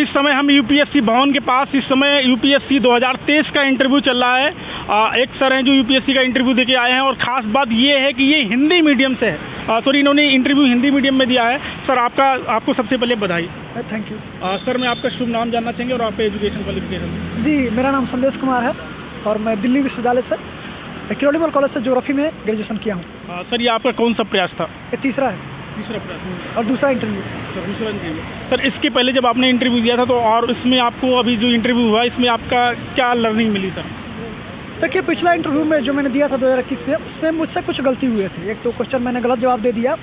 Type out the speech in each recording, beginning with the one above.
इस समय हम यूपीएससी भवन के पास, इस समय यूपीएससी 2023 का इंटरव्यू चल रहा है। एक सर हैं जो यूपीएससी का इंटरव्यू देके आए हैं और ख़ास बात ये है कि ये हिंदी मीडियम से है। सॉरी, इन्होंने इंटरव्यू हिंदी मीडियम में दिया है। सर आपको सबसे पहले बधाई। Thank you. सर मैं आपका शुभ नाम जानना चाहेंगे और आपका एजुकेशन क्वालिफिकेशन। जी, मेरा नाम संदेश कुमार है और मैं दिल्ली विश्वविद्यालय से किरोड़ीमल कॉलेज से ज्योग्राफी में ग्रेजुएशन किया हूँ। सर ये आपका कौन सा प्रयास था? ये तीसरा प्रयास और दूसरा इंटरव्यू। सर इसके पहले जब आपने इंटरव्यू दिया था तो और इसमें आपको अभी जो इंटरव्यू हुआ इसमें आपका क्या लर्निंग मिली सर? देखिए, पिछला इंटरव्यू में जो मैंने दिया था 2021 में, उसमें मुझसे कुछ गलती हुए थे। एक दो क्वेश्चन मैंने गलत जवाब दे दिया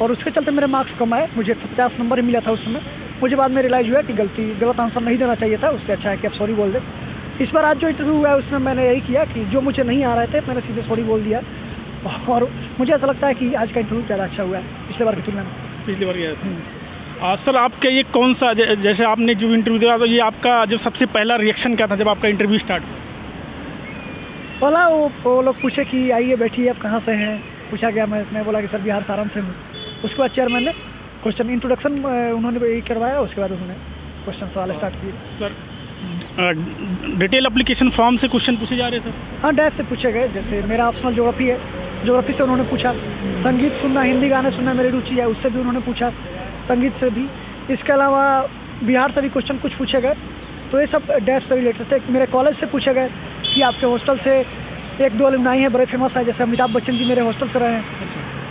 और उसके चलते मेरे मार्क्स कम आए। मुझे 150 नंबर ही मिला था उस समय। मुझे बाद में रियलाइज़ हुआ कि गलत आंसर नहीं देना चाहिए था, उससे अच्छा है कि आप सॉरी बोल दें। इस बार आज जो इंटरव्यू हुआ है उसमें मैंने यही किया कि जो मुझे नहीं आ रहे थे मैंने सीधे सॉरी बोल दिया और मुझे ऐसा लगता है कि आज का इंटरव्यू ज़्यादा अच्छा हुआ है पिछले बार की तुलना में। पिछली बार गया सर आपका ये कौन सा, जैसे आपने जो इंटरव्यू दिया तो ये आपका जो सबसे पहला रिएक्शन क्या था जब आपका इंटरव्यू स्टार्ट हुआ? पहला वो लोग पूछे कि आइए बैठिए, आप कहाँ से हैं, पूछा गया। मैं बोला कि सर बिहार सारण से हूँ। उसके बाद चेयरमैन ने क्वेश्चन इंट्रोडक्शन उन्होंने यही करवाया, उसके बाद उन्होंने क्वेश्चन सवाल स्टार्ट किए। सर डिटेल एप्लीकेशन फॉर्म से क्वेश्चन पूछे जा रहे हैं सर? हाँ, डैप से पूछे गए। जैसे मेरा ऑप्शनल ज्योग्राफी है, ज्योग्राफी से उन्होंने पूछा। संगीत सुनना, हिंदी गाने सुनना मेरी रुचि है, उससे भी उन्होंने पूछा, संगीत से भी। इसके अलावा बिहार से भी क्वेश्चन कुछ पूछे गए। तो ये सब डैप से रिलेटेड थे। मेरे कॉलेज से पूछे गए कि आपके हॉस्टल से एक दो अलुमनाई हैं बड़े फेमस हैं, जैसे अमिताभ बच्चन जी मेरे हॉस्टल से रहे हैं।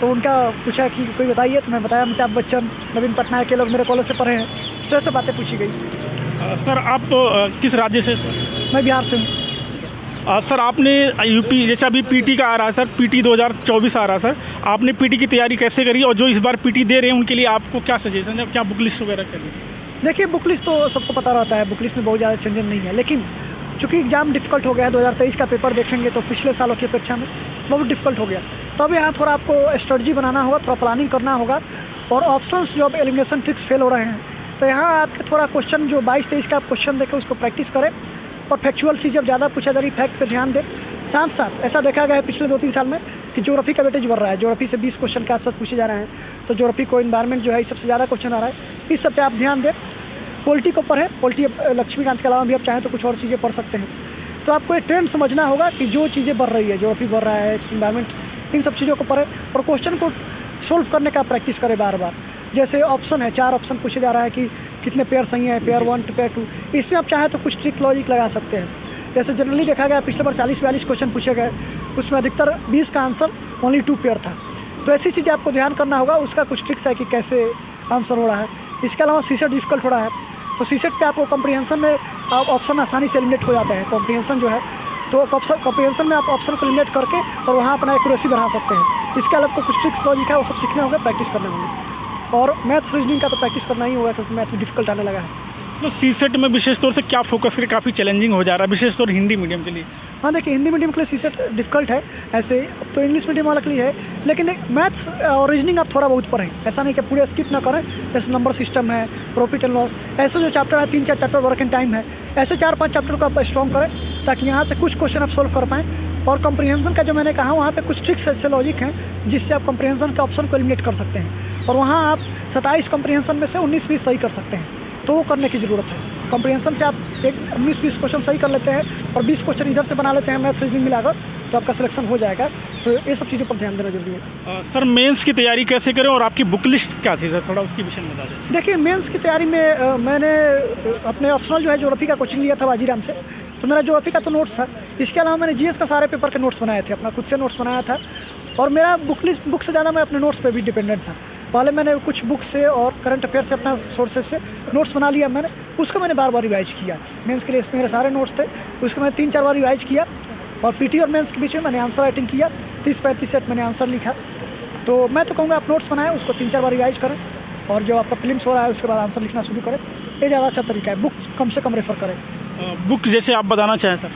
तो उनका पूछा कि कोई बताइए, तो मैं बताया अमिताभ बच्चन, नवीन पटनायक के लोग मेरे कॉलेज से पढ़े हैं। तो ऐसे बातें पूछी गई। सर आप किस राज्य से? मैं बिहार से हूँ। सर आपने यूपी, जैसे अभी पीटी का आ रहा है सर, पीटी 2024 आ रहा है सर, आपने पीटी की तैयारी कैसे करी और जो इस बार पीटी दे रहे हैं उनके लिए आपको क्या सजेशन है, क्या बुक लिस्ट वगैरह करें? देखिए, बुक लिस्ट तो सबको पता रहता है, बुक लिस्ट में बहुत ज़्यादा चेंजन नहीं है। लेकिन चूँकि एग्ज़ाम डिफ़िकल्ट हो गया है, 2023 का पेपर देखेंगे तो पिछले सालों की अपेक्षा में बहुत डिफ़िकल्ट हो गया। तो अब यहाँ थोड़ा आपको स्ट्रेटजी बनाना होगा, थोड़ा प्लानिंग करना होगा। और ऑप्शंस जो अब एलिमिनेशन ट्रिक्स फेल हो रहे हैं, तो यहाँ आपके थोड़ा क्वेश्चन जो 22-23 का आप क्वेश्चन देखें उसको प्रैक्टिस करें और फैक्चुअल चीज़ अब ज़्यादा पूछा जा रही, फैक्ट पे ध्यान दें। साथ साथ ऐसा देखा गया है पिछले 2-3 साल में कि ज्योग्राफी का वेटेज बढ़ रहा है। ज्योग्राफी से 20 क्वेश्चन के आसपास पूछे जा रहे हैं। तो ज्योग्राफी को इन्वायरमेंट जो है इस सबसे ज़्यादा क्वेश्चन आ रहा है। इस सब पे आप ध्यान दें। पॉलिटी को पढ़ें। पॉलिटी लक्ष्मीकांत के अलावा भी आप चाहें तो कुछ और चीज़ें पढ़ सकते हैं। तो आपको एक ट्रेंड समझना होगा कि जो चीज़ें बढ़ रही है, ज्योग्राफी बढ़ रहा है, इन्वायरमेंट, इन सब चीज़ों को पढ़ें और क्वेश्चन को सोल्व करने का प्रैक्टिस करें बार बार। जैसे ऑप्शन है, 4 ऑप्शन पूछे जा रहा है कि कितने पेयर सही हैं, पेयर 1 पेयर 2। इसमें आप चाहें तो कुछ ट्रिक लॉजिक लगा सकते हैं। जैसे जनरली देखा गया पिछले बार 40-42 क्वेश्चन पूछे गए, उसमें अधिकतर 20 का आंसर ओनली 2 पेयर था। तो ऐसी चीज़ें आपको ध्यान करना होगा। उसका कुछ ट्रिक्स है कि कैसे आंसर हो रहा है। इसके अलावा सीसेट डिफिकल्ट हो रहा है, तो सीसेट पे आपको कॉम्प्रिहेंशन में ऑप्शन आसानी से एलिमिनेट हो जाते हैं। कॉम्प्रिहेंशन जो है, तो कॉम्प्रिहेंशन में आप ऑप्शन को एलिमिनेट करके और वहाँ अपना एक्यूरेसी बढ़ा सकते हैं। इसके अलावा आपको कुछ ट्रिक्स लॉजिक है वो सब सीखने होंगे, प्रैक्टिस करने होंगे। और मैथ्स रीजनिंग का तो प्रैक्टिस करना ही होगा क्योंकि मैथ में डिफिकल्ट आने लगा है। तो सीसेट में विशेष तौर से क्या फोकस करें? काफ़ी चैलेंजिंग हो जा रहा है विशेष तौर हिंदी मीडियम के लिए। हाँ, देखिए, हिंदी मीडियम के लिए सीसेट डिफिकल्ट है। ऐसे अब तो इंग्लिश मीडियम वाले के लिए है। लेकिन मैथ्स और रीजनिंग आप थोड़ा बहुत पढ़ें, ऐसा नहीं कि पूरे स्किप ना करें। जैसे नंबर सिस्टम है, प्रॉफिट एंड लॉस, ऐसे जो चैप्टर है 3-4 चैप्टर, वर्क एंड टाइम है, ऐसे 4-5 चैप्टर को आप स्ट्रॉन्ग करें ताकि यहाँ से कुछ क्वेश्चन आप सोल्व कर पाएँ। और कॉम्प्रिहेंशन का जो मैंने कहा, वहाँ पे कुछ ट्रिक्स ऐसे लॉजिक हैं जिससे आप कॉम्प्रिहेंशन के ऑप्शन को एलिमिनेट कर सकते हैं। और वहाँ आप 27 कॉम्प्रिहेंशन में से 19-20 सही कर सकते हैं। तो वो करने की ज़रूरत है। कॉम्प्रिहेंशन से आप 19-20 क्वेश्चन सही कर लेते हैं और 20 क्वेश्चन इधर से बना लेते हैं मैथ्स रीजनिंग मिलाकर, तो आपका सिलेक्शन हो जाएगा। तो ये सब चीज़ों पर ध्यान देना जरूरी है। सर मेंस की तैयारी कैसे करें और आपकी बुक लिस्ट क्या थी सर, थोड़ा उसके विषय में बता दें। देखिए, मेंस की तैयारी में मैंने अपने ऑप्शनल जो है ज्योग्राफी का कोचिंग लिया था बाजीराम से। तो मेरा ज्योग्राफी का तो नोट्स था। इसके अलावा मैंने जीएस का सारे पेपर के नोट्स बनाए थे, अपना खुद से नोट्स बनाया था। और मेरा बुक से ज़्यादा मैं अपने नोट्स पे भी डिपेंडेंट था। पहले मैंने कुछ बुक से और करंट अफेयर से, अपना सोर्सेज से नोट्स बना लिया मैंने। उसको मैंने बार बार रिवाइज किया। मेंस के लिए मेरे सारे नोट्स थे, उसको मैंने 3-4 बार रिवाइज किया। और पीटी और मेंस के बीच में मैंने आंसर राइटिंग किया, 30-35 सेट मैंने आंसर लिखा। तो मैं तो कहूँगा आप नोट्स बनाएं, उसको 3-4 बार रिवाइज करें और जब आपका प्रीलिम्स हो रहा है उसके बाद आंसर लिखना शुरू करें। ये ज़्यादा अच्छा तरीका है। बुक कम से कम रेफर करें। बुक जैसे आप बताना चाहें सर?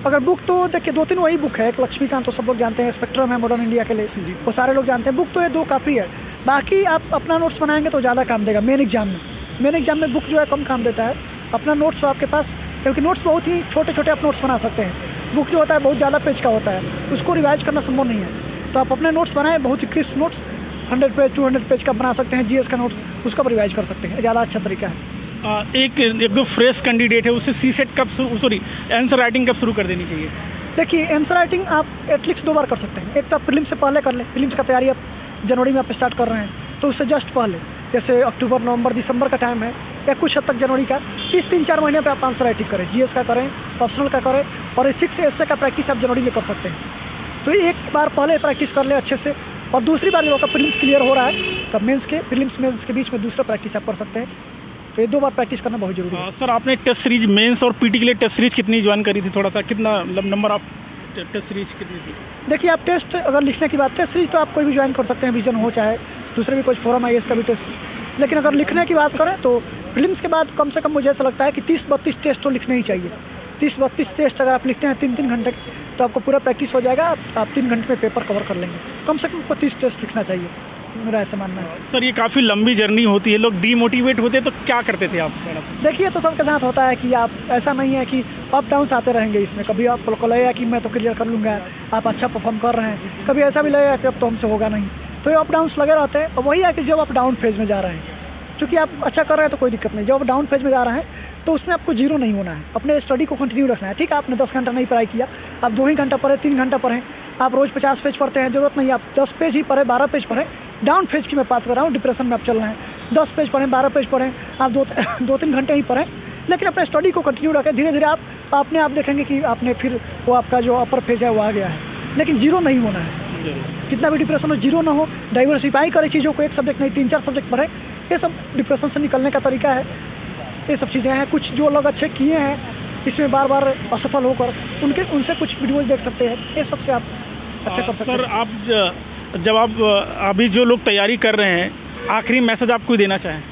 अगर बुक तो देखिए 2-3 वही बुक है। एक लक्ष्मीकांत तो सब लोग जानते हैं, स्पेक्ट्रम है मॉडर्न इंडिया के लिए, वो सारे लोग जानते हैं। बुक तो ये 2 काफ़ी है। बाकी आप अपना नोट्स बनाएंगे तो ज़्यादा काम देगा मेन एग्जाम में। मेन एग्जाम में बुक जो है कम काम देता है। अपना नोट्स हो आपके पास, क्योंकि नोट्स बहुत ही छोटे-छोटे आप नोट्स बना सकते हैं। बुक जो होता है बहुत ज़्यादा पेज का होता है, उसको रिवाइज करना संभव नहीं है। तो आप अपने नोट्स बनाएं, बहुत ही क्रिस्प नोट्स, 100 पेज 200 पेज का बना सकते हैं। जीएस का नोट्स उसका रिवाइज कर सकते हैं, ज़्यादा अच्छा तरीका है। एक दो फ्रेश कैंडिडेट है उससे सी सेट कब सॉरी आंसर राइटिंग कब शुरू कर देनी चाहिए? देखिए आंसर राइटिंग आप एटलीस्ट 2 बार कर सकते हैं। एक तो आप प्रीलिम्स से पहले कर लें, प्रीलिम्स का तैयारी आप जनवरी में आप स्टार्ट कर रहे हैं तो उससे जस्ट पहले, जैसे अक्टूबर, नवंबर, दिसंबर का टाइम है या कुछ हद तक जनवरी का, इस 3-4 महीने पे आप आंसर राइटिंग करें, जीएस का करें, ऑप्शनल का करें और एथिक्स से एसए का प्रैक्टिस आप जनवरी में कर सकते हैं। तो एक बार पहले प्रैक्टिस कर लें अच्छे से, और दूसरी बार जब आपका प्रीलिम्स क्लियर हो रहा है तब मेंस के प्रीलिम्स मेंस के बीच में दूसरा प्रैक्टिस आप कर सकते हैं। तो ये 2 बार प्रैक्टिस करना बहुत जरूरी है। सर आपने टेस्ट सीरीज मेंस और पीटी के लिए टेस्ट सीरीज कितनी ज्वाइन करी थी? थोड़ा सा कितना नंबर आप टेस्ट सीरीज कितनी थी? देखिए आप टेस्ट अगर लिखने की बात, टेस्ट सीरीज तो आप कोई भी ज्वाइन कर सकते हैं, विजन हो चाहे दूसरे भी कुछ फोरम आईएएस का भी टेस्ट। लेकिन अगर लिखने की बात करें तो प्रीलिम्स के बाद कम से कम मुझे ऐसा लगता है कि 30-32 टेस्ट तो लिखने ही चाहिए। 30-32 टेस्ट अगर आप लिखते हैं 3-3 घंटे के तो आपको पूरा प्रैक्टिस हो जाएगा, आप 3 घंटे में पेपर कवर कर लेंगे। कम से कम 32 टेस्ट लिखना चाहिए, मेरा ऐसा मानना है। सर ये काफ़ी लंबी जर्नी होती है, लोग डीमोटिवेट होते हैं तो क्या करते थे आप? देखिए तो सबके साथ होता है कि आप, ऐसा नहीं है कि अप डाउन्स आते रहेंगे इसमें। कभी आपको लगेगा कि मैं तो क्लियर कर लूँगा, आप अच्छा परफॉर्म कर रहे हैं, कभी ऐसा भी लगेगा कि अब तो हमसे होगा नहीं। तो ये अप डाउन्स लगे रहते हैं। और वही है कि जब आप डाउन फेज में जा रहे हैं, चूँकि आप अच्छा कर रहे हैं तो कोई दिक्कत नहीं, जब आप डाउन फेज में जा रहे हैं तो उसमें आपको जीरो नहीं होना है, अपने स्टडी को कंटिन्यू रखना है। ठीक है, आपने 10 घंटा नहीं पढ़ाई किया, आप 2 ही घंटा पढ़े, 3 घंटा पढ़ें, आप रोज़ 50 पेज पढ़ते हैं, ज़रूरत नहीं आप 10 पेज ही पढ़ें, 12 पेज पढ़ें। डाउन फेज की मैं बात कर रहा हूँ, डिप्रेशन में आप चल रहे हैं, 10 पेज पढ़ें, 12 पेज पढ़ें, आप 2-3 घंटे ही पढ़ें, लेकिन अपने स्टडी को कंटिन्यू रखें। धीरे धीरे आप अपने आप देखेंगे कि आपने फिर वो आपका जो अपर फेज है वो आ गया है, लेकिन जीरो नहीं होना है। कितना भी डिप्रेशन हो, जीरो ना हो। डाइवर्सिफाई करें चीज़ों को, एक सब्जेक्ट नहीं 3-4 सब्जेक्ट पढ़ें। ये सब डिप्रेशन से निकलने का तरीका है। ये सब चीज़ें हैं, कुछ जो लोग अच्छे किए हैं इसमें बार बार असफल होकर, उनसे कुछ वीडियोज़ देख सकते हैं, ये सबसे आप अच्छा कर सकते हैं। सर आप जब आप अभी जो लोग तैयारी कर रहे हैं, आखिरी मैसेज आप कोई देना चाहें?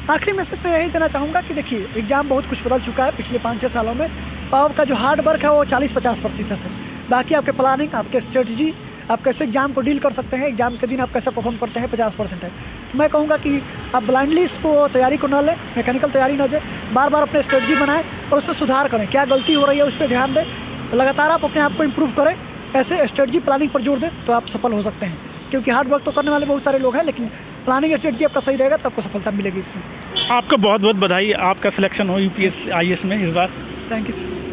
आखिरी मैसेज मैं यही देना चाहूँगा कि देखिए एग्ज़ाम बहुत कुछ बदल चुका है पिछले 5-6 सालों में। आपका जो हार्ड वर्क है वो 40-50% है, बाकी आपके प्लानिंग, आपके स्ट्रेटजी, आप कैसे एग्ज़ाम को डील कर सकते हैं, एग्ज़ाम के दिन आप कैसे परफॉर्म करते हैं, 50% है। तो मैं कहूँगा कि आप ब्लाइंडली इसको तैयारी को ना लें, मैकेनिकल तैयारी ना जाए, बार बार अपने स्ट्रेटजी बनाएं और उसमें सुधार करें। क्या गलती हो रही है उस पर ध्यान दें, लगातार आप अपने आप को इम्प्रूव करें, ऐसे स्ट्रेटजी प्लानिंग पर जोर दें तो आप सफल हो सकते हैं। क्योंकि हार्ड वर्क तो करने वाले बहुत सारे लोग हैं, लेकिन प्लानिंग स्ट्रेटजी आपका सही रहेगा तो आपको सफलता मिलेगी इसमें। आपका बहुत बहुत बधाई, आपका सिलेक्शन हो यूपीएससी आईएएस में इस बार। Thank you sir.